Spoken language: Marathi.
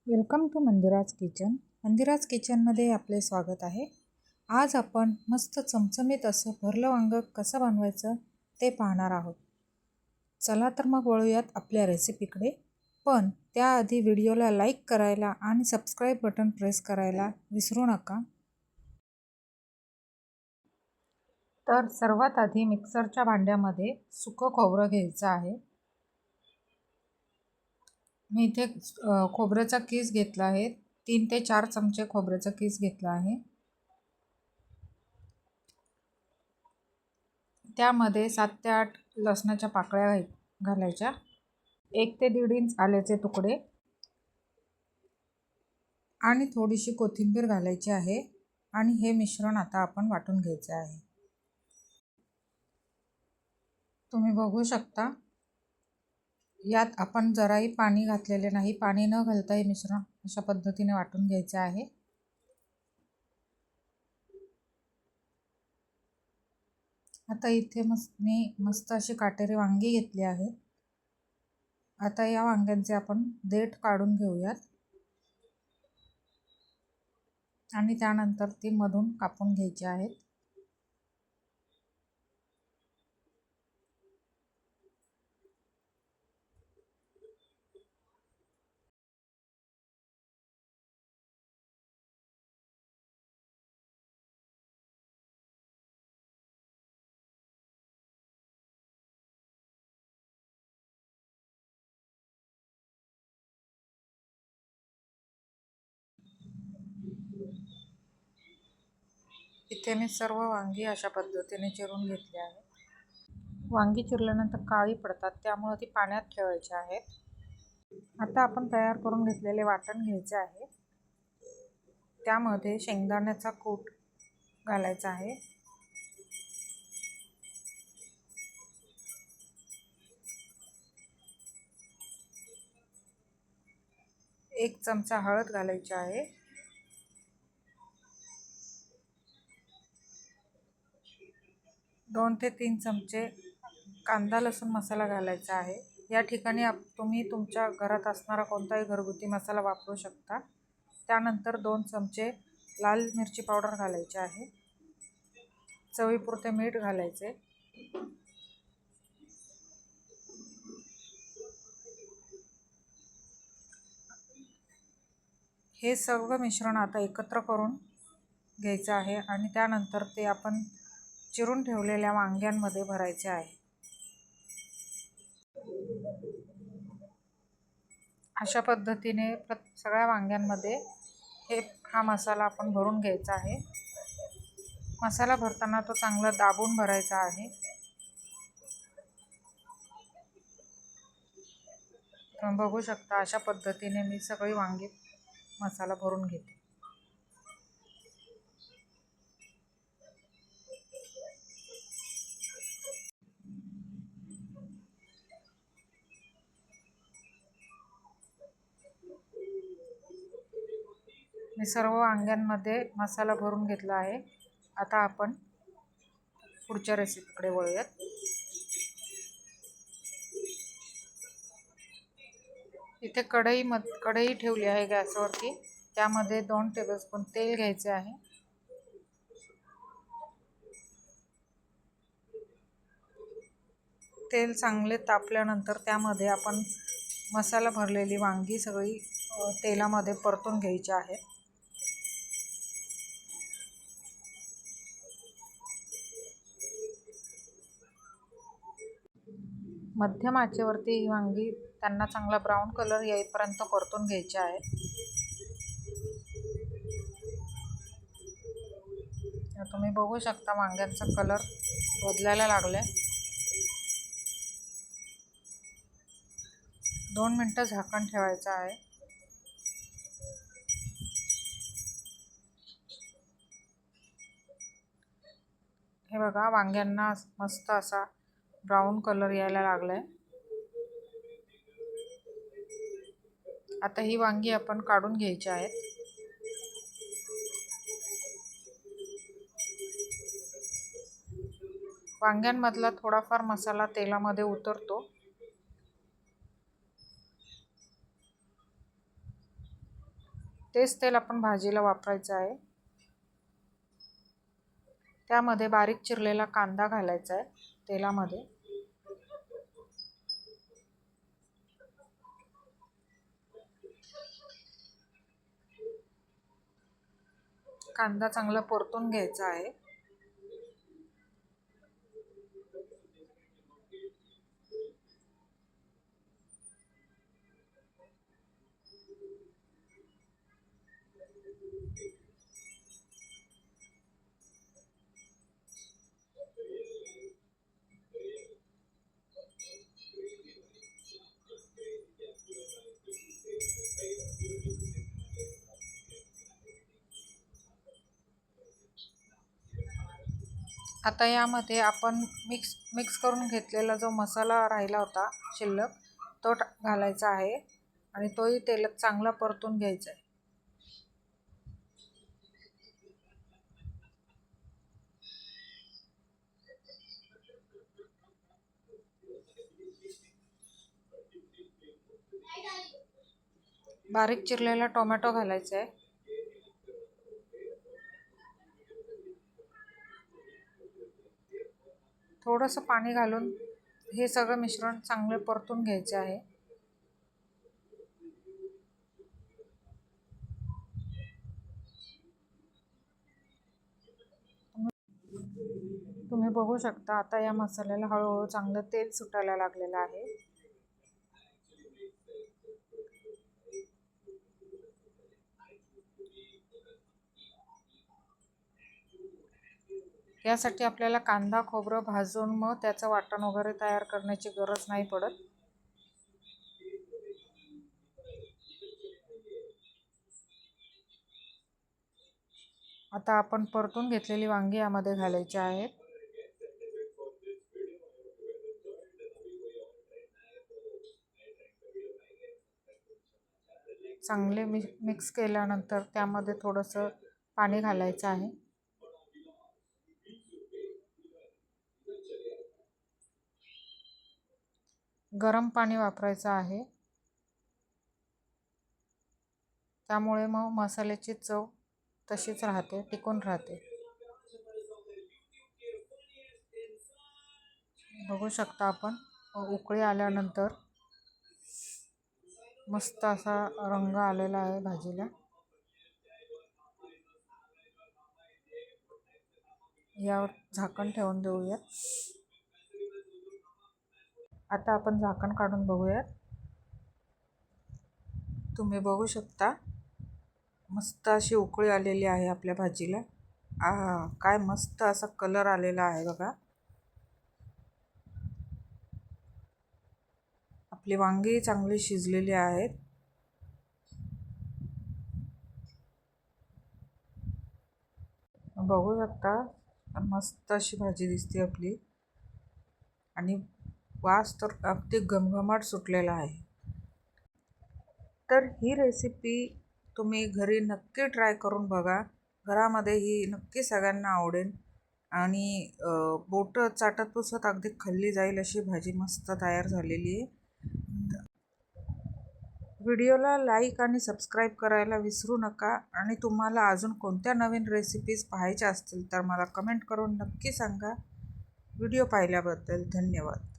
Welcome to Mandira's kitchen. Mandira's किचनमध्ये आपले स्वागत आहे. आज आपण मस्त चमचमीत असं भरलं वांगं कसं बनवायचं ते पाहणार आहोत. चला तर मग वळूयात आपल्या रेसिपीकडे. पण त्याआधी व्हिडिओला लाईक करायला आणि सबस्क्राईब बटन प्रेस करायला विसरू नका. तर सर्वात आधी मिक्सरच्या भांड्यामध्ये सुकं खोबरं घ्यायचं आहे. मी इथे खोबऱ्याचा कीस घेतला आहे. 3 ते 4 चमचे खोबऱ्याचा कीस घेतला आहे. त्यामध्ये 7 ते 8 लसणाच्या पाकळ्या घालायच्या. 1 ते 1.5 इंच आल्याचे तुकडे आणि थोडीशी कोथिंबीर घालायची आहे. आणि हे मिश्रण आता आपण वाटून घ्यायचे आहे. तुम्ही बघू शकता यात आपण जराही पाणी घातलेले नाही. पाणी न घालता हे मिश्रण अशा पद्धतीने वाटून घ्यायचे आहे. आता इथे मी मस्त अशी काटेरी वांगी घेतली आहेत. आता या वांग्यांचे आपण देठ काढून घेऊयात आणि त्यानंतर ती मधून कापून घ्यायची आहेत. इथे मी सर्व वांगी अशा पद्धतीने चिरून घेतली आहेत. वांगी चिरल्यानंतर काळी पडतात, त्यामुळे ती पाण्यात ठेवायची आहेत. आता आपण तयार करून घेतलेले वाटण घ्यायचे आहे. त्यामध्ये शेंगदाण्याचा कूट घालायचा आहे. एक चमचा हळद घालायची आहे. 2 ते 3 चमचे कांदा लसूण मसाला घालायचा आहे. या ठिकाणी तुम्ही तुमच्या घरात असणारा कोणताही घरगुती मसाला वापरू शकता. त्यानंतर 2 चमचे लाल मिरची पावडर घालायची आहे. चवीपुरते मीठ घालायचे. हे सर्व मिश्रण आता एकत्र करून घ्यायचं आहे आणि त्यानंतर ते आपण चिरून ठेवलेल्या वांग्यांमध्ये भरायचे आहे. अशा पद्धतीने सगळ्या वांग्यांमध्ये हा मसाला आपण भरून घ्यायचा आहे. मसाला भरताना तो चांगला दाबून भरायचा आहे. तुम्ही बघू शकता अशा पद्धतीने मी सगळी वांगी मसाला भरून घेते. मी सर्व वांग्यांमध्ये मसाला भरून घेतला आहे. आता आपण पुढच्या रेसिपीकडे वळूयात. इथे कढई ठेवली आहे गॅसवरती. त्यामध्ये 2 टेबलस्पून तेल घ्यायचे आहे. तेल चांगले तापल्यानंतर त्यामध्ये आपण मसाला भरलेली वांगी सगळी तेलामध्ये परतून घ्यायची आहेत. मध्यम आचेवरती ही वांगी त्यांना चांगला ब्राऊन कलर येईपर्यंत परतून घ्यायचे आहे. तुम्ही बघू शकता वांग्यांचा कलर बदलायला लागलाय. 2 मिनिटं झाकण ठेवायचं आहे. हे बघा वांग्यांना मस्त असा ब्राऊन कलर यायला लागलाय. आता ही वांगी आपण काढून घ्यायची आहेत. वांग्यांमधला थोडाफार मसाला तेलामध्ये उतरतो. तेच तेल आपण भाजीला वापरायचं आहे. त्यामध्ये बारीक चिरलेला कांदा घालायचा आहे तेलामध्ये. कांदा चांगला परतून घ्यायचा आहे. आता यामध्ये आपण मिक्स करून घेतलेला जो मसाला राहिला होता शिल्लक तो घालायचा आहे आणि तोही तेलात चांगला परतून घ्यायचा आहे. बारीक चिरलेला टोमॅटो घालायचा आहे. थोडंसं पाणी घालून हे सगळं मिश्रण चांगले परतून घ्यायचे आहे. तुम्ही बघू शकता आता या मसाल्याला हळूहळू चांगलं तेल सुटायला लागलेलं आहे. यासाठी आपल्याला कांदा खोबरं भाजून मग त्याचं वाटण वगैरे तयार करण्याची गरज नाही पडत. आता आपण परतून घेतलेली वांगी यामध्ये घालायची आहेत. चांगले मिक्स केल्यानंतर त्यामध्ये थोडंसं पाणी घालायचं आहे. गरम पाणी वापरायचं आहे. त्यामुळे मग मसाल्याची चव तशीच राहते, टिकून राहते. बघू शकता आपण उकळी आल्यानंतर मस्त असा रंग आलेला आहे भाजीला. यावर झाकण ठेवून देऊया. आता आपण झाकण काढून बघूयात. तुम्ही बघू शकता मस्त अशी उकळी आलेली आहे आपल्या भाजीला. काय मस्त असा कलर आलेला आहे बघा. आपली वांगी चांगली शिजलेली आहेत. बघू शकता मस्त अशी भाजी दिसते आपली आणि वास तर अगदी घमघमाट सुटलेला आहे. तर ही रेसिपी तुम्ही घरी नक्की ट्राय करून बघा. घरामध्ये ही नक्की सगळ्यांना आवडेल आणि बोटं चाटत पुसत अगदी खाल्ली जाईल अशी भाजी मस्त तयार झालेली आहे. व्हिडिओला लाईक आणि सबस्क्राईब करायला विसरू नका आणि तुम्हाला अजून कोणत्या नवीन रेसिपीज पाहायच्या असतील तर मला कमेंट करून नक्की सांगा. व्हिडिओ पाहिल्याबद्दल धन्यवाद.